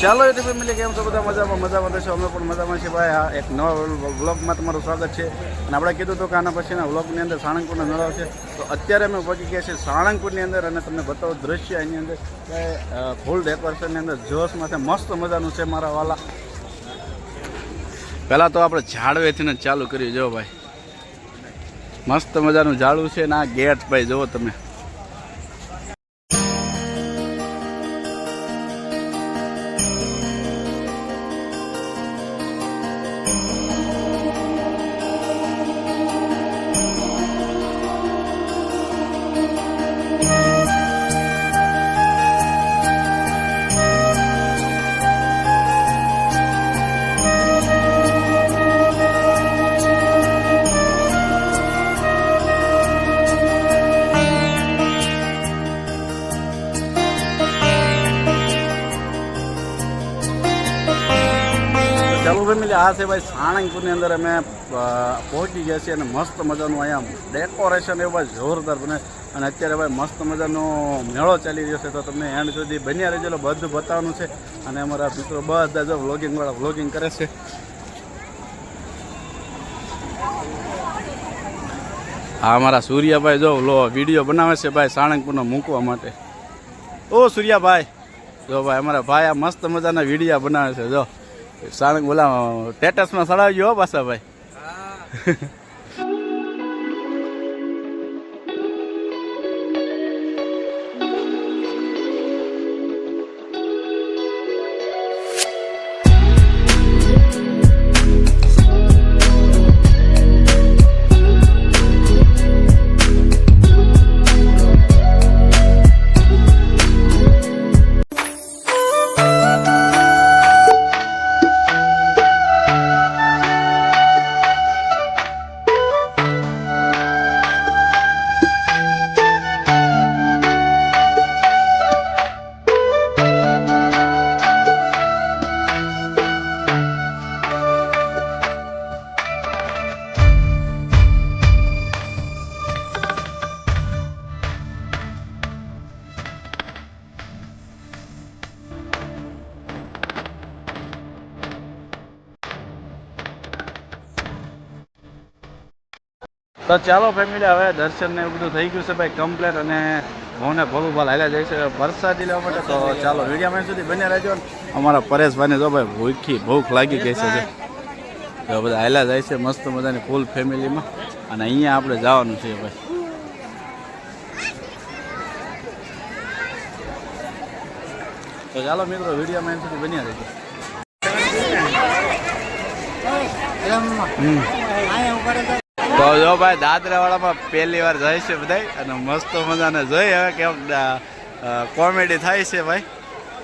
ચાલો YouTube family કેમ છો બધા મજામાં થશો અમે પણ મજામાં છીએ ભાઈ. આ એક નવા વ્લોગમાં તમારું સ્વાગત છે. અને આપણે કીધું હતું કે આના પછીના વ્લોગની અંદર સાળંગપુરનો મેળો છે. તો અત્યારે અમે પહોંચી ગયા છીએ સાળંગપુરની અંદર અને તમને બતાવો દ્રશ્ય એની અંદર કે ફૂલ ડેકોરેશનની અંદર જોશમાં છે. મસ્ત મજાનું છે મારા વાલા. પહેલાં તો આપણે ઝાડવેથી ચાલુ કર્યું જો ભાઈ, મસ્ત મજાનું ઝાડવું છે ને આ ગેટ ભાઈ જુઓ તમે. ચાલો ફેમિલી, આ છે ભાઈ સાળંગપુરની અંદર અમે પહોંચી ગયા છીએ અને મસ્ત મજાનું અહીંયા ડેકોરેશન એવું ભાઈ જોરદાર બને. અને અત્યારે ભાઈ મસ્ત મજાનો મેળો ચાલી રહ્યો છે. તો તમને એન્ડ સુધી બન્યા રહેજો, બધું બતાવવાનું છે. અને અમારા મિત્રો બધા જો વ્લોગિંગવાળા વ્લોગિંગ કરે છે. હા, અમારા સૂર્યાભાઈ જો વિડીયો બનાવે છે ભાઈ સાળંગપુરનો મૂકવા માટે. ઓ સૂર્યાભાઈ જો ભાઈ, અમારા ભાઈ આ મસ્ત મજાના વિડીયો બનાવે છે. જો સાળંગ બોલા સ્ટેટસમાં ચડાવજો હો પાછા ભાઈ. તો ચાલો ફેમિલી, હવે દર્શન ને એવું બધું થઈ ગયું છે ભાઈ કમ્પ્લેટ. અને હું ને ભોલુભાઈ હાલ્યા જાય છે વરસાદી લેવા માટે. તો ચાલો વિડીયોમાં સુધી બન્યા રહેજો. અમારા પરેશભાઈને જો ભાઈ ભૂખ લાગી ગઈ છે. તો બધા હાલ્યા જાય છે મસ્ત મજાની ફૂલ ફેમિલીમાં. અને અહીંયા આપણે જવાનું છે ભાઈ. તો ચાલો મિત્રો વિડીયોમાં સુધી બન્યા રહેજો. તો જો ભાઈ દાદરાવાળામાં પહેલી વાર જાય છે બધા. અને મસ્ત મજાને જોઈ હવે કેમ કોમેડી થાય છે ભાઈ.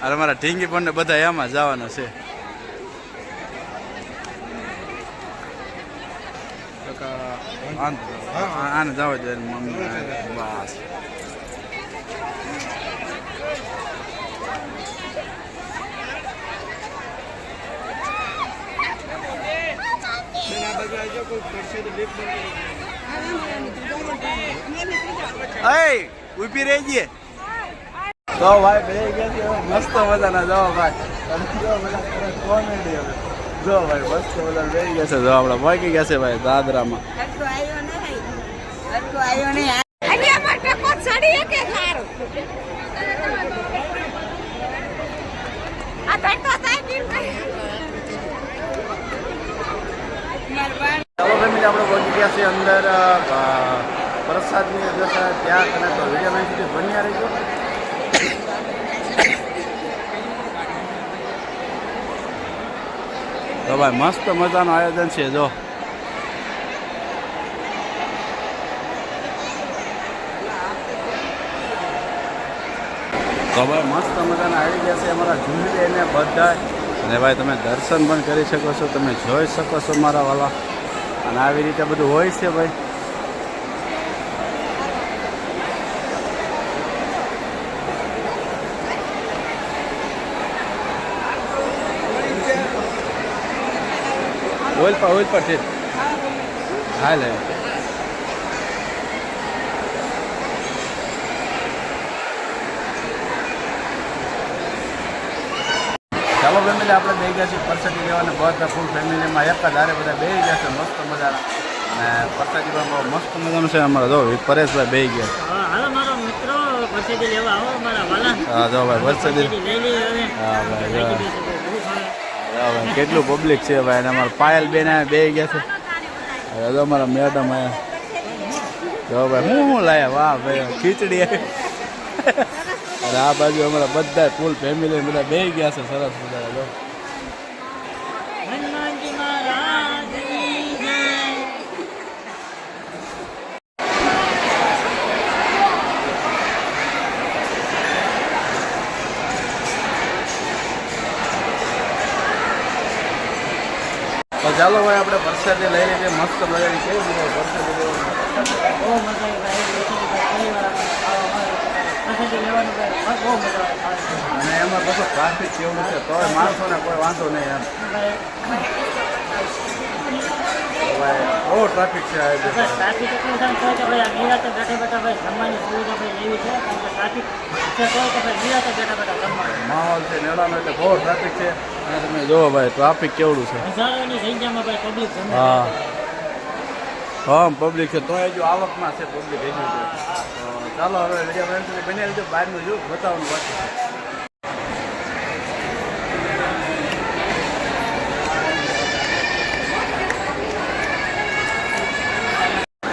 અને અમારા ઢીંગી પણ બધા એમાં જવાના છે. આને જવા દે બસ. ઉભી રહી ગઈ તો ભાઈ બે ગયા છે મસ્ત મજાના. જો ભાઈ કોમેડી હવે જો ભાઈ મસ્ત મજા બે ગયા છે. જો આપડે પહોંચી ગયા છે ભાઈ દાદરામાં. ચાલો ફેમિલી, આપણે પહોંચી ગયા છીએ અંદર પ્રસાદની જશે ત્યાં કરે. તો વિડીયોમાં સુધી બન્યા રહીજો. તો ભાઈ મસ્ત મજાનું આયોજન છે. જો તો ભાઈ મસ્ત મજાના આવી ગયા છે અમારા ઝુંડે ને બધા. અને ભાઈ તમે દર્શન પણ કરી શકો છો, તમે જોઈ શકો છો મારા વાલા. અને આવી રીતે બધું હોય છે ભાઈ. ઓઇલ પર ઠીક હા લે. ચાલો ફેમિલી આપણે બે ગયા છીએ પરસાદી લેવાને બધા ફૂલ ફેમિલીમાં એક જ હારે બધા બે ગયા છે મસ્ત મજાના અને પરસાદી પણ બહુ મસ્ત મજાનું છે અમારા જો પરેશભાઈ બે ગયા હાલો મારો મિત્રો પરસાદી લેવા આવો મારા વાલા. હા જો ભાઈ પરસાદી લઈ લઈ હવે. હા ભાઈ જો. બહુ ભાવે. હા ભાઈ કેટલું પબ્લિક છે ભાઈ અને અમારા પાયલ બેન બે ગયા છે હવે જો અમારા મેડમ આયા જો ભાઈ હું લાયા વાહ ભાઈ ખીચડી અને આ બાજુ અમારા બધા ફૂલ ફેમિલી બધા બે ગયા છે સરસ મજાના જો હનુમાનજી મહારાજની જય. તો ચાલો ભાઈ આપણે પ્રસાદી લઈ લઈએ મસ્ત મજાની કેવી રીતે પ્રસાદી લેવાની બહુ મજા આવી ભાઈ. પ્રસાદી લેવાનું ભાઈ બહુ મજા આવે. અને એમાં બધું ટ્રાફિક કેવું છે તોય માણસોને કોઈ વાંધો નહીં એમ ભાઈ બહુ ટ્રાફિક છે આ જગ્યાએ. ટ્રાફિક એટલું થાય તો કે ભાઈ આ નિરાતે બેઠા બેઠા ભાઈ જમવાની સુવિધા ભાઈ લેવી છે કારણ કે ટ્રાફિક છે તો કે ભાઈ નિરાતે બેઠા બેઠા જમવાનું. માહોલ છે મેળાનો એટલે બહુ ટ્રાફિક છે અને તમે જુઓ ભાઈ ટ્રાફિક કેવડું છે હજારોની સંખ્યામાં ભાઈ પબ્લિક જમે છે. હા હા પબ્લિક છે તોય હજુ આવકમાં છે પબ્લિક હજુ છે તો ચાલો હવે વિડીયો ફ્રેન્ડ સુધી બની લીધું બહારનું જોયું બતાવવાનું બાકી છે.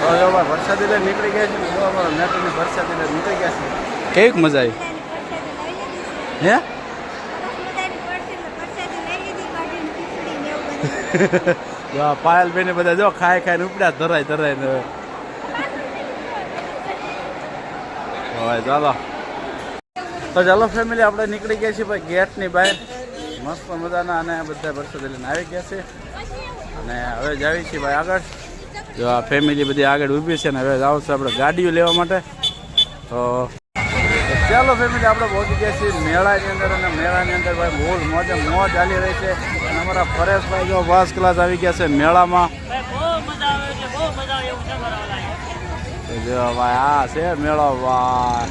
તો જો ભાઈ વરસાદી લઈને નીકળી ગયા છે ને જો અમારા નેટની વરસાદી લઈને નીકળી ગયા છે કેવીક મજા આવી હે જો પાયલ બેને બધા જો ખાઈ ખાઈને ઉપડ્યા ધરાય ધરાય ને હવે ચાલો તો ચાલો ફેમિલી આપણે નીકળી ગયા છીએ ભાઈ ગેટની બહાર મસ્ત મજાના અને બધા વરસાદ લઈને આવી ગયા છે અને હવે જાવી છીએ ભાઈ આગળ જો આ ફેમિલી બધી આગળ ઊભી છે ને હવે જાવ છે આપણે ગાડીઓ લેવા માટે તો ચાલો ફેમિલી આપણે પહોંચી ગયા છીએ મેળાની અંદર અને મેળાની અંદર ભાઈ બહુ મોજ ચાલી રહી છે અને અમારા પરેશભાઈ જો ફર્સ્ટ ક્લાસ આવી ગયા છે મેળામાં ભાઈ બહુ મજા આવે છે બહુ મજા આવે એવું છે મારા વાલા. જો ભાઈ આ છે મેળો ભાઈ